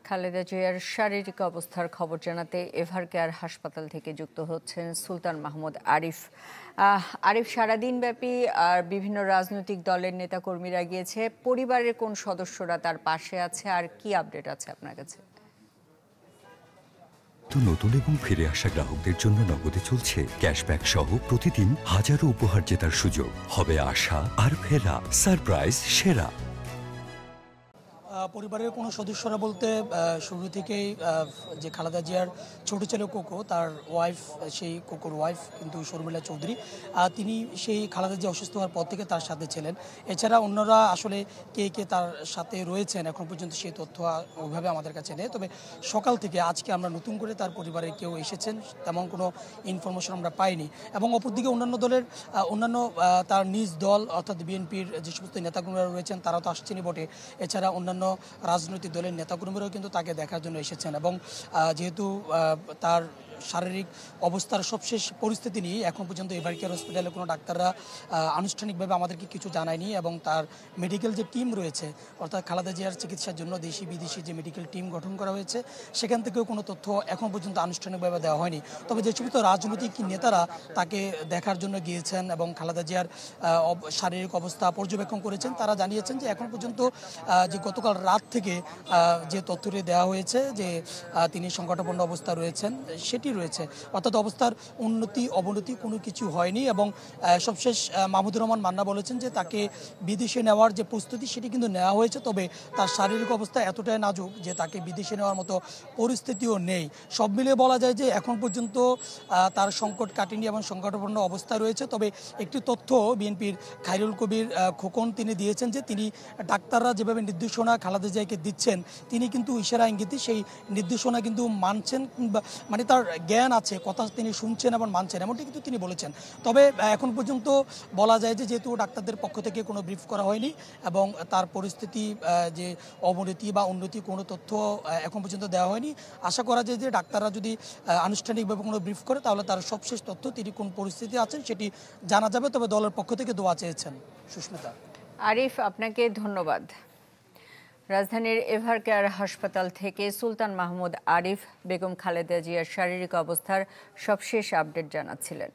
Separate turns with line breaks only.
খালেদা জিয়ার শারীরিক অবস্থার খবর জানাতে এভার কেয়ার হাসপাতাল থেকে যুক্ত হচ্ছেন সুলতান মাহমুদ আরিফ। আরিফ, সারাদিন ব্যাপী আর বিভিন্ন রাজনৈতিক দলের নেতাকর্মীরা গিয়েছে, পরিবারের কোন সদস্যরা তার পাশে আছে আর কি আপডেট আছে আপনার কাছে?
নতুন এবং ফিরে আসা গ্রাহকদের জন্য নগদে চলছে ক্যাশব্যাক সহ প্রতিদিন হাজারো উপহার জেতার সুযোগ। হবে আশা আর ফেরা, সারপ্রাইজ সেরা।
পরিবারের কোনো সদস্যরা বলতে শুরু থেকেই যে খালেদা জিয়ার ছোট ছেলে কোকো, তার ওয়াইফ, সেই কোকোর ওয়াইফ কিন্তু শর্মিলা চৌধুরী, তিনি সেই খালেদা জিয়া অসুস্থ হওয়ার পর থেকে তার সাথে ছিলেন। এছাড়া অন্যরা আসলে কে কে তার সাথে রয়েছেন এখন পর্যন্ত সেই তথ্য ওইভাবে আমাদের কাছে নেই। তবে সকাল থেকে আজকে আমরা নতুন করে তার পরিবারের কেউ এসেছেন তেমন কোনো ইনফরমেশন আমরা পাইনি। এবং অপরদিকে অন্যান্য দলের তার নিজ দল অর্থাৎ বিএনপির যে সমস্ত নেতাকর্মীরা রয়েছেন তারাও তো আসছেনই বটে। এছাড়া অন্যান্য রাজনৈতিক দলের নেতাকর্মীরাও কিন্তু তাকে দেখার জন্য এসেছেন। এবং যেহেতু তার শারীরিক অবস্থার সবশেষ পরিস্থিতি নিয়ে এখন পর্যন্ত এভার কেয়ার হসপিটালে কোনো ডাক্তাররা আনুষ্ঠানিকভাবে আমাদেরকে কিছু জানায়নি। এবং তার মেডিকেল যে টিম রয়েছে, অর্থাৎ খালেদা জিয়ার চিকিৎসার জন্য দেশি বিদেশি যে মেডিকেল টিম গঠন করা হয়েছে, সেখান থেকেও কোনো তথ্য এখন পর্যন্ত আনুষ্ঠানিকভাবে দেওয়া হয়নি। তবে যে সমস্ত রাজনৈতিক নেতারা তাকে দেখার জন্য গিয়েছেন এবং খালেদা জিয়ার শারীরিক অবস্থা পর্যবেক্ষণ করেছেন, তারা জানিয়েছেন যে এখন পর্যন্ত যে গতকাল রাত থেকে যে তথ্যটি দেওয়া হয়েছে যে তিনি সংকটাপন্ন অবস্থা রয়েছেন সেটি রয়েছে, অর্থাৎ অবস্থার উন্নতি অবনতি কোনো কিছু হয়নি। এবং সবশেষ মাহমুদুর রহমান মান্না বলেছেন যে তাকে বিদেশে নেওয়ার যে প্রস্তুতি সেটি কিন্তু নেওয়া হয়েছে, তবে তার শারীরিক অবস্থা এতটাই নাজুক যে তাকে বিদেশে নেওয়ার মতো পরিস্থিতিও নেই। সব মিলিয়ে বলা যায় যে এখন পর্যন্ত তার সংকট কাটেনি এবং সংকটাপন্ন অবস্থা রয়েছে। তবে একটি তথ্য বিএনপির খায়রুল কবির খোকন তিনি দিয়েছেন যে তিনি ডাক্তাররা যেভাবে নির্দেশনা খালেদা জিয়াকে দিচ্ছেন, তিনি কিন্তু ইশারা ইঙ্গিতে সেই নির্দেশনা কিন্তু মানছেন, মানে তার জ্ঞান আছে, কথা তিনি শুনছেন এবং মানছেন, এমনটি কিন্তু তিনি বলেছেন। তবে এখন পর্যন্ত বলা যায় যে যেহেতু ডাক্তারদের পক্ষ থেকে কোনো ব্রিফ করা হয়নি এবং তার পরিস্থিতি যে অবনতি বা উন্নতি কোনো তথ্য এখন পর্যন্ত দেওয়া হয়নি, আশা করা যায় যে ডাক্তাররা যদি আনুষ্ঠানিকভাবে কোনো ব্রিফ করে তাহলে তার সবশেষ তথ্য তিনি কোন পরিস্থিতি আছেন সেটি জানা যাবে। তবে দলের পক্ষ থেকে দোয়া চেয়েছেন। সুস্মিতা।
আরিফ, আপনাকে ধন্যবাদ। রাজধানীর এভার কেয়ার হাসপাতাল থেকে সুলতান মাহমুদ আরিফ বেগম খালেদা জিয়ার শারীরিক অবস্থার সবশেষ আপডেট জানাচ্ছিলেন।